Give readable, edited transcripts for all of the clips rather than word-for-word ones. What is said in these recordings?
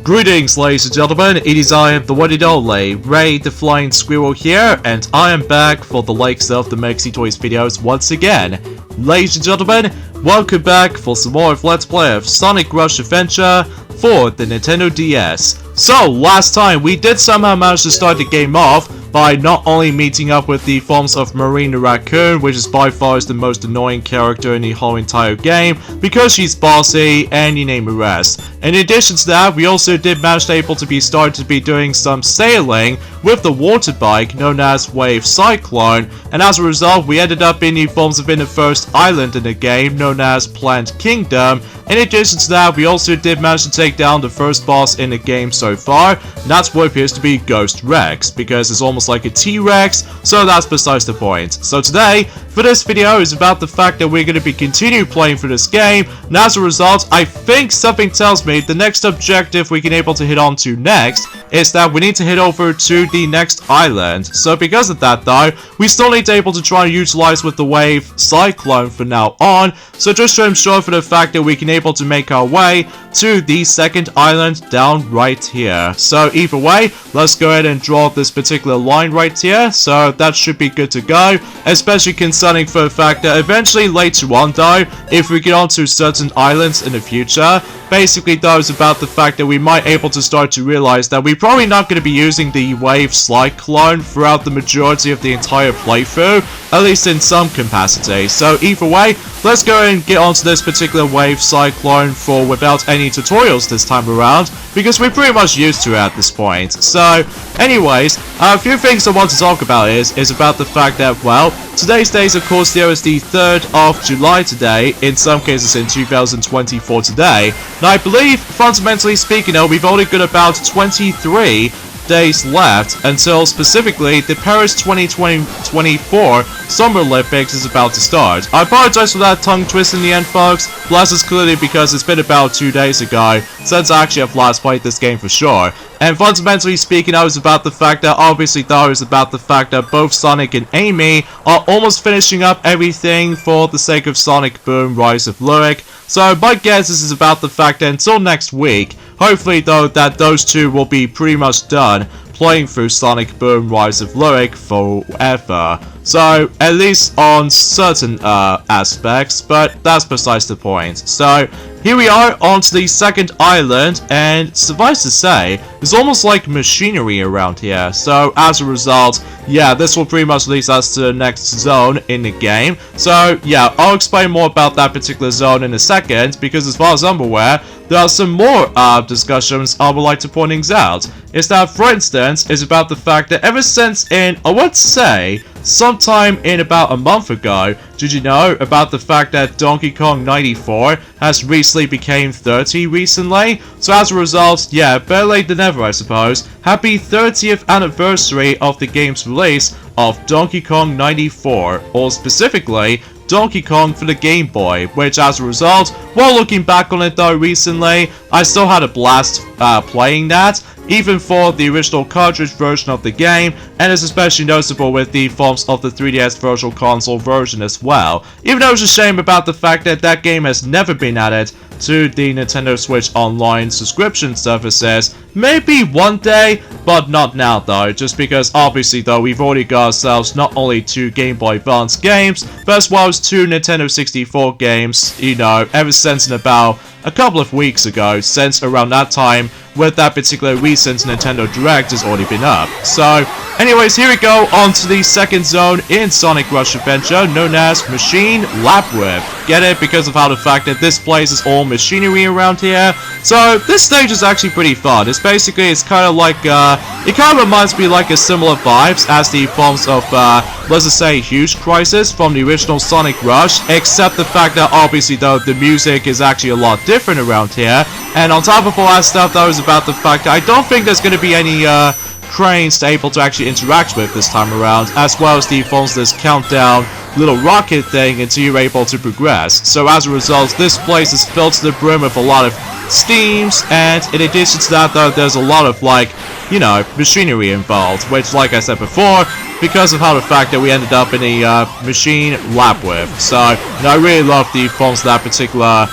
Greetings, ladies and gentlemen, it is I, the one and only, Ray the Flying Squirrel here, and I am back for the likes of the Mexi Toys videos once again. Ladies and gentlemen, welcome back for some more of Let's Play of Sonic Rush Adventure for the Nintendo DS. So, last time we did somehow manage to start the game off by not only meeting up with the forms of Marine the Raccoon, which is by far the most annoying character in the whole entire game, because she's bossy and you name the rest. In addition to that, we also did manage to be started to be doing some sailing with the water bike known as Wave Cyclone, and as a result we ended up in the forms of the first island in the game known as Plant Kingdom. In addition to that, we also did manage to take down the first boss in the game so far, and that's what appears to be Ghost Rex, because it's almost like a T-Rex, so that's besides the point. So today, for this video, is about the fact that we're going to be continuing playing through this game, and as a result, I think something tells me the next objective we can able to hit on to next is that we need to head over to the next island. So because of that though, we still need to able to try and utilize with the Wave Cyclone from now on, so just to ensure for the fact that we can able to make our way to the second island down right here. So either way, let's go ahead and draw this particular line right here, so that should be good to go, especially concerning for the fact that eventually later on though, if we get onto certain islands in the future, basically though is about the fact that we might able to start to realize that we're probably not going to be using the Wave Cyclone throughout the majority of the entire playthrough, at least in some capacity. So either way, let's go and get onto this particular Wave Cyclone for without any tutorials this time around, because we're pretty much used to it at this point. So anyways, a few things I want to talk about is about the fact that, well, today's date, of course, there is the 3rd of July today, in some cases in 2024 today. Now I believe, fundamentally speaking though, we've only got about 23 days left until specifically the Paris 2024 Summer Olympics is about to start. I apologize for that tongue twist in the end, folks, but this is clearly because it's been about 2 days ago since I actually have last played this game for sure. And fundamentally speaking, I was about the fact that obviously though is about the fact that both Sonic and Amy are almost finishing up everything for the sake of Sonic Boom Rise of Lyric. So my guess is about the fact that until next week, hopefully though that those two will be pretty much done playing through Sonic Boom Rise of Lyric forever. So, at least on certain aspects, but that's besides the point. So, here we are onto the second island, and suffice to say, it's almost like machinery around here. So, as a result, yeah, this will pretty much lead us to the next zone in the game. So, yeah, I'll explain more about that particular zone in a second, because as far as I'm aware, there are some more discussions I would like to point things out. Is that, for instance, is about the fact that ever since in, I would say, sometime in about a month ago, did you know about the fact that Donkey Kong 94 has recently became 30 recently? So as a result, yeah, better late than never I suppose. Happy 30th anniversary of the game's release of Donkey Kong 94, or specifically, Donkey Kong for the Game Boy, which as a result, while looking back on it though recently, I still had a blast playing that, even for the original cartridge version of the game, and it's especially noticeable with the forms of the 3DS Virtual Console version as well. Even though it's a shame about the fact that that game has never been added to the Nintendo Switch Online subscription services. Maybe one day, but not now though, just because obviously though we've already got ourselves not only 2 Game Boy Advance games, but as well as 2 Nintendo 64 games, you know, ever since in about a couple of weeks ago, since around that time with that particular recent Nintendo Direct has already been up. So, anyways, here we go on to the second zone in Sonic Rush Adventure, known as Machine Labyrinth. Get it? Because of how the fact that this place is all machinery around here. So, this stage is actually pretty fun. It's basically, it's kind of like, it kind of reminds me like a similar vibes as the forms of, let's just say, Huge Crisis from the original Sonic Rush, except the fact that obviously though, the music is actually a lot different around here. And on top of all that stuff, that was about the fact that I don't think there's going to be any cranes to able to actually interact with this time around, as well as the forms of this countdown little rocket thing until you're able to progress. So as a result, this place is filled to the brim with a lot of steams, and in addition to that though, there's a lot of like, you know, machinery involved, which like I said before, because of how the fact that we ended up in a machine labyrinth. So, you know, I really love the forms of that particular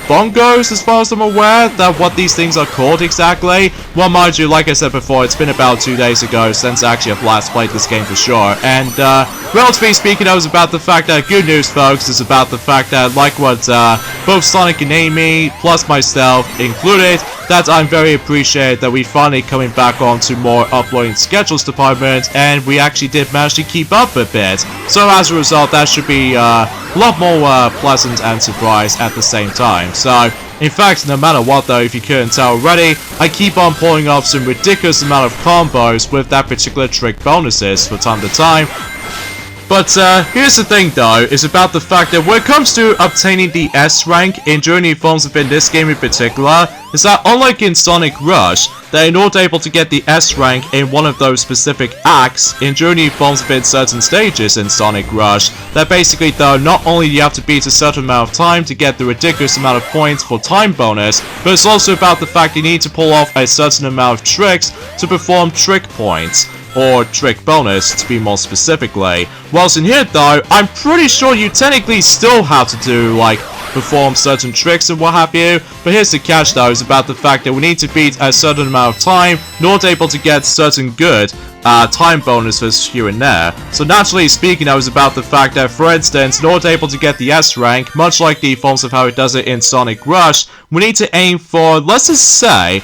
bongos, as far as I'm aware, that what these things are called exactly. Well, mind you, like I said before, it's been about 2 days ago since I actually have last played this game for sure. And, relatively speaking, I was about the fact that, good news, folks, is about the fact that, like what, both Sonic and Amy, plus myself included, that I'm very appreciated that we finally coming back on to more uploading schedules department, and we actually did manage to keep up a bit. So as a result, that should be a lot more pleasant and surprised at the same time. So, in fact, no matter what though, if you couldn't tell already, I keep on pulling off some ridiculous amount of combos with that particular trick bonuses from time to time. But here's the thing though, is about the fact that when it comes to obtaining the S rank in Journey forms within this game in particular, is that unlike in Sonic Rush, that you're not able to get the S rank in one of those specific acts in Journey forms within certain stages in Sonic Rush, that basically though, not only do you have to beat a certain amount of time to get the ridiculous amount of points for time bonus, but it's also about the fact you need to pull off a certain amount of tricks to perform trick points. Or trick bonus, to be more specifically. Whilst in here though, I'm pretty sure you technically still have to do, like, perform certain tricks and what have you. But here's the catch though, is about the fact that we need to beat a certain amount of time, not able to get certain good time bonuses here and there. So naturally speaking, I was about the fact that, for instance, not able to get the S rank, much like the forms of how it does it in Sonic Rush, we need to aim for, let's just say,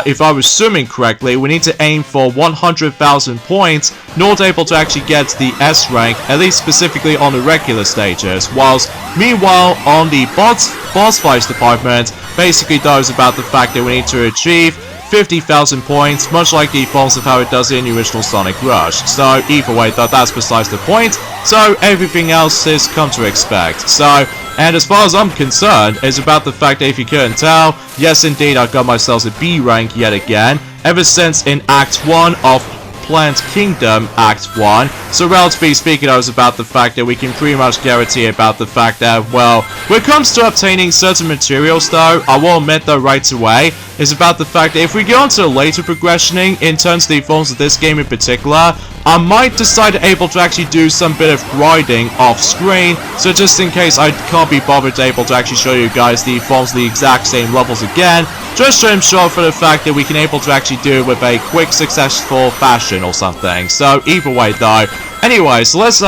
if I was assuming correctly, we need to aim for 100,000 points, not able to actually get the S rank, at least specifically on the regular stages, whilst meanwhile on the boss fights department, basically those about the fact that we need to achieve 50,000 points, much like the forms of how it does in the original Sonic Rush. So either way, that's besides the point, so everything else is come to expect. So, and as far as I'm concerned, it's about the fact that if you couldn't tell, yes indeed I got myself a B rank yet again, ever since in Act 1 of Plant Kingdom Act 1. So relatively speaking, I was about the fact that we can pretty much guarantee about the fact that, well, when it comes to obtaining certain materials though, I will admit though right away, is about the fact that if we go into later progressioning in terms of the forms of this game in particular, I might decide able to actually do some bit of grinding off screen, so just in case I can't be bothered able to actually show you guys the forms of the exact same levels again, just to ensure for the fact that we can able to actually do it with a quick successful fashion or something. So either way though, anyway, so let's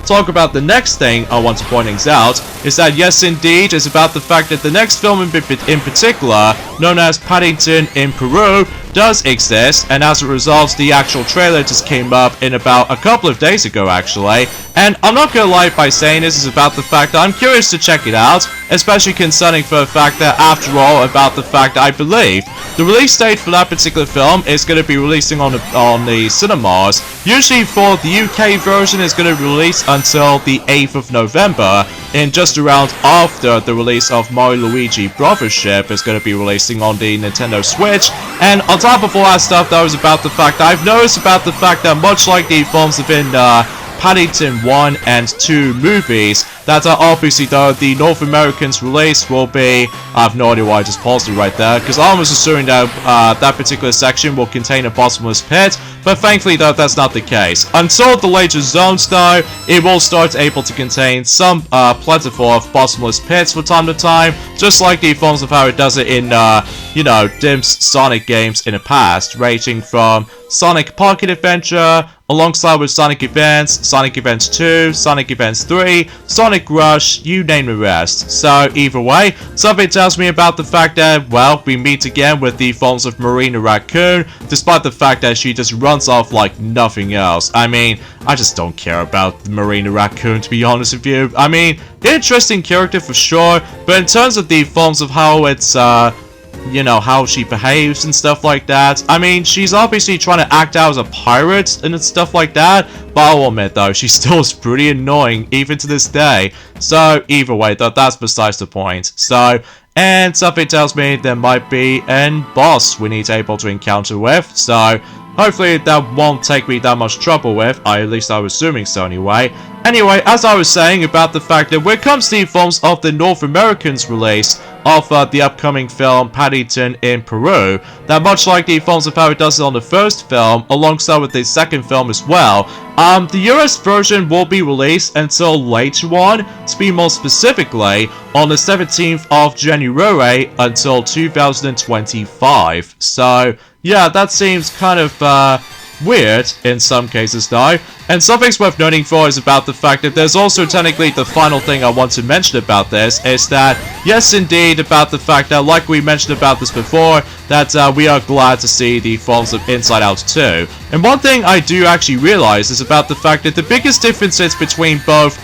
talk about the next thing I want to point out, is that yes indeed, it's about the fact that the next film in particular, known as Paddington in Peru, does exist, and as a result, the actual trailer just came up in about a couple of days ago actually, and I'm not gonna lie by saying this is about the fact that I'm curious to check it out, especially concerning for the fact that after all, about the fact that I believe the release date for that particular film is going to be releasing on the cinemas. Usually for the UK version, it's going to be released until the 8th of November, and just around after the release of Mario Luigi Brothership is going to be releasing on the Nintendo Switch. And on top of all that stuff, that was about the fact that I've noticed about the fact that much like the films within Paddington 1 and 2 movies, that are obviously though the North Americans release will be, I have no idea why I just paused it right there, because I was assuming that that particular section will contain a bottomless pit, but thankfully though that's not the case. Until the later zones though, it will start able to contain some plentiful of bottomless pits from time to time, just like the forms of how it does it in, you know, Dim's Sonic games in the past, ranging from Sonic Pocket Adventure, alongside with Sonic Events, Sonic Events 2, Sonic Events 3, Sonic Rush, you name the rest. So either way, something tells me about the fact that, well, we meet again with the forms of Marina Raccoon, despite the fact that she just runs off like nothing else. I mean, I just don't care about Marina Raccoon, to be honest with you. I mean, interesting character for sure, but in terms of the forms of how it's, you know, how she behaves and stuff like that, I mean, she's obviously trying to act out as a pirate and stuff like that, but I'll admit though, she still is pretty annoying even to this day. So either way, that's besides the point. So, and something tells me there might be an boss we need to able to encounter with, so hopefully that won't take me that much trouble with, at least I was assuming so anyway. anyway, as I was saying about the fact that when it comes to the films of the North Americans release of the upcoming film Paddington in Peru, that much like the films of how it does it on the first film, alongside with the second film as well, the US version will be released until later on, to be more specifically, on the 17th of January until 2025. So, yeah, that seems kind of, weird in some cases though, and something's worth noting for is about the fact that there's also technically the final thing I want to mention about this is that, yes indeed, about the fact that, like we mentioned about this before, that we are glad to see the films of Inside Out 2. And one thing I do actually realize is about the fact that the biggest differences between both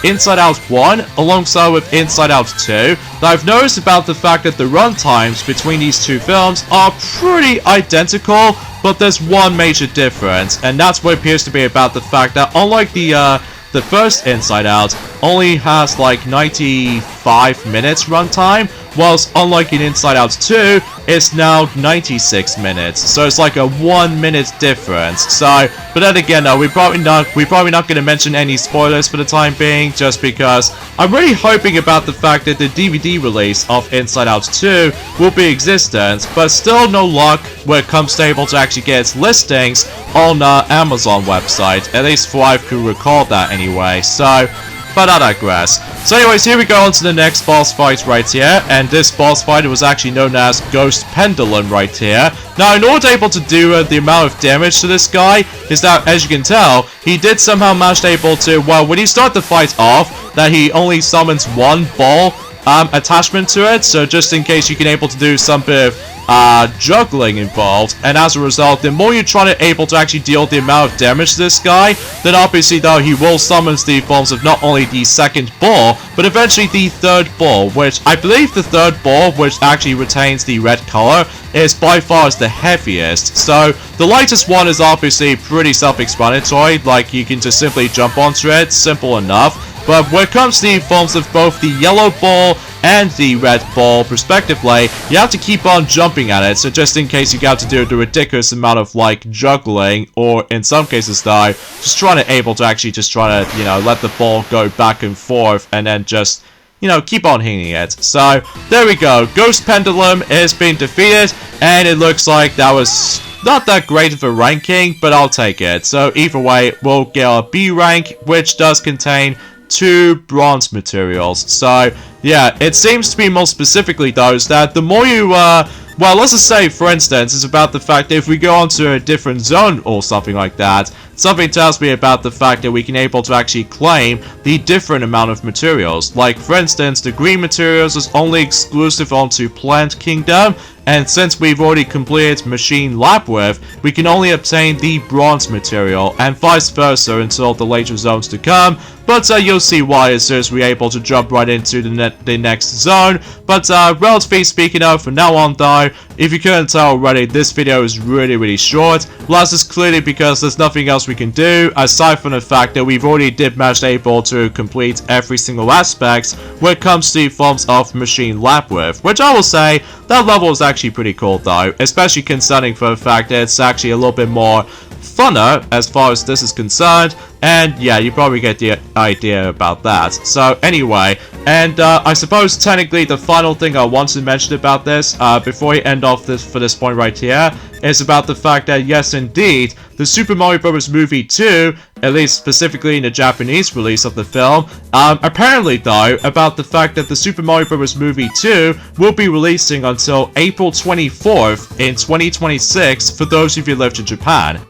Inside Out 1 alongside with Inside Out 2, that I've noticed about the fact that the run times between these two films are pretty identical, but there's one major difference, and that's what appears to be about the fact that unlike the first Inside Out only has like 95 minutes runtime, whilst unlike in Inside Out 2, it's now 96 minutes. So it's like a 1 minute difference. So, but then again, we're probably not going to mention any spoilers for the time being, just because I'm really hoping about the fact that the DVD release of Inside Out 2 will be existent, but still no luck when it comes to able to actually get its listings on Amazon website. At least for I can recall that anyway. So, but I digress. So anyways, here we go on to the next boss fight right here, and this boss fight was actually known as Ghost Pendulum right here. Now, in order to able to do the amount of damage to this guy, is that, as you can tell, he did somehow manage to able to, well, when you start the fight off, that he only summons one ball attachment to it, so just in case you can able to do some bit of juggling involved, and as a result, the more you're trying to able to actually deal the amount of damage to this guy, then obviously though he will summon the forms of not only the second ball, but eventually the third ball, which I believe the third ball, which actually retains the red color, is by far the heaviest. So the lightest one is obviously pretty self-explanatory, like you can just simply jump onto it, simple enough. But when it comes to the forms of both the yellow ball and the red ball, respectively, you have to keep on jumping at it, so just in case you got to do the ridiculous amount of, like, juggling, or in some cases, though, just trying to able to actually just try to, you know, let the ball go back and forth, and then just, you know, keep on hitting it. So, there we go. Ghost Pendulum is being defeated, and it looks like that was not that great of a ranking, but I'll take it. So, either way, we'll get our B rank, which does contain 2 bronze materials. So yeah, it seems to be more specifically though is that the more you well, let's just say for instance, it's about the fact that if we go onto a different zone or something like that, something tells me about the fact that we can able to actually claim the different amount of materials. Like for instance, the green materials is only exclusive onto Plant Kingdom, and since we've already completed Machine Labyrinth, we can only obtain the bronze material, and vice versa until the later zones to come. But you'll see why as soon as we're able to jump right into the next zone. But relatively speaking from now on though, if you couldn't tell already, this video is really short. Well, that's just clearly because there's nothing else we can do, aside from the fact that we've already did manage to able to complete every single aspect when it comes to forms of Machine Labyrinth, which I will say, that level is actually pretty cool though, especially concerning for the fact that it's actually a little bit more funner as far as this is concerned, and yeah, you probably get the idea about that. So anyway, and I suppose technically the final thing I want to mention about this, before we end off this for this point right here, is about the fact that yes indeed, the Super Mario Bros. Movie 2, at least specifically in the Japanese release of the film, apparently though, about the fact that the Super Mario Bros. Movie 2 will be releasing until April 24th in 2026 for those of you who lived in Japan.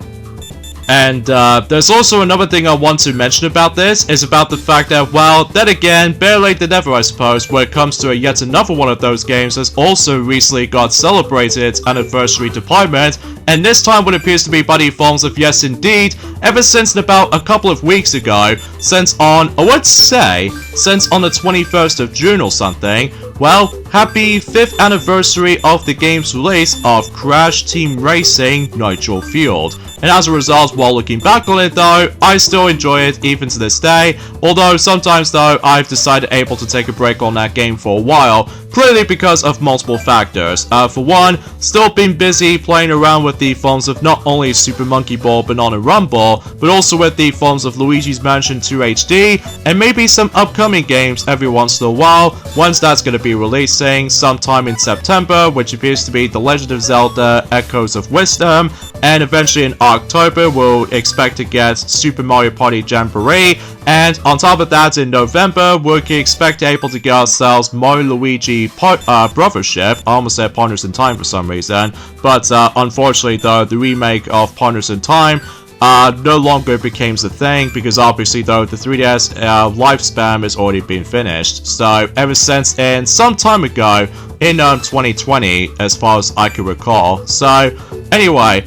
And there's also another thing I want to mention about this, is about the fact that, well, then again, better late than never I suppose, when it comes to yet another one of those games that's also recently got celebrated its anniversary department, and this time what appears to be by the forms of yes indeed, ever since about a couple of weeks ago, since on, I would say, since on the 21st of June or something. Well, happy 5th anniversary of the game's release of Crash Team Racing Nitro Fueled. And as a result, while looking back on it though, I still enjoy it even to this day, although sometimes though, I've decided able to take a break on that game for a while, clearly because of multiple factors. For one, still been busy playing around with the forms of not only Super Monkey Ball, Banana Run Ball, but also with the forms of Luigi's Mansion 2 HD, and maybe some upcoming games every once in a while, once that's going to be releasing sometime in September, which appears to be The Legend of Zelda Echoes of Wisdom, and eventually in October we'll expect to get Super Mario Party Jamboree, and on top of that in November we can expect to be able to get ourselves Mario Luigi Brothership. I almost said Partners in Time for some reason, but unfortunately though, the remake of Partners in Time no longer becomes a thing, because obviously though the 3DS lifespan has already been finished. So ever since in some time ago in 2020, as far as I can recall. So anyway,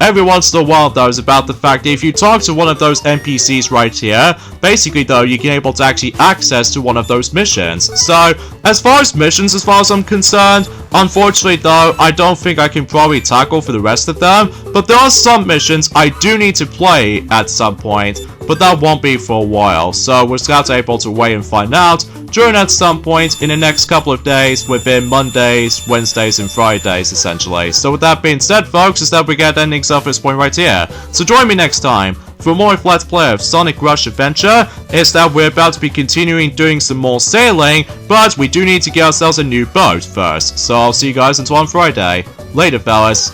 every once in a while though is about the fact that if you talk to one of those NPCs right here, basically though you can able to actually access to one of those missions. So as far as I'm concerned, unfortunately though, I don't think I can probably tackle for the rest of them, but there are some missions I do need to play at some point, but that won't be for a while, so we're just gonna able to wait and find out during at some point in the next couple of days, within Mondays, Wednesdays, and Fridays, essentially. So with that being said, folks, is that we get endings off this point right here. So join me next time for more of Let's Play of Sonic Rush Adventure. Is that we're about to be continuing doing some more sailing, but we do need to get ourselves a new boat first. So I'll see you guys until on Friday. Later, fellas.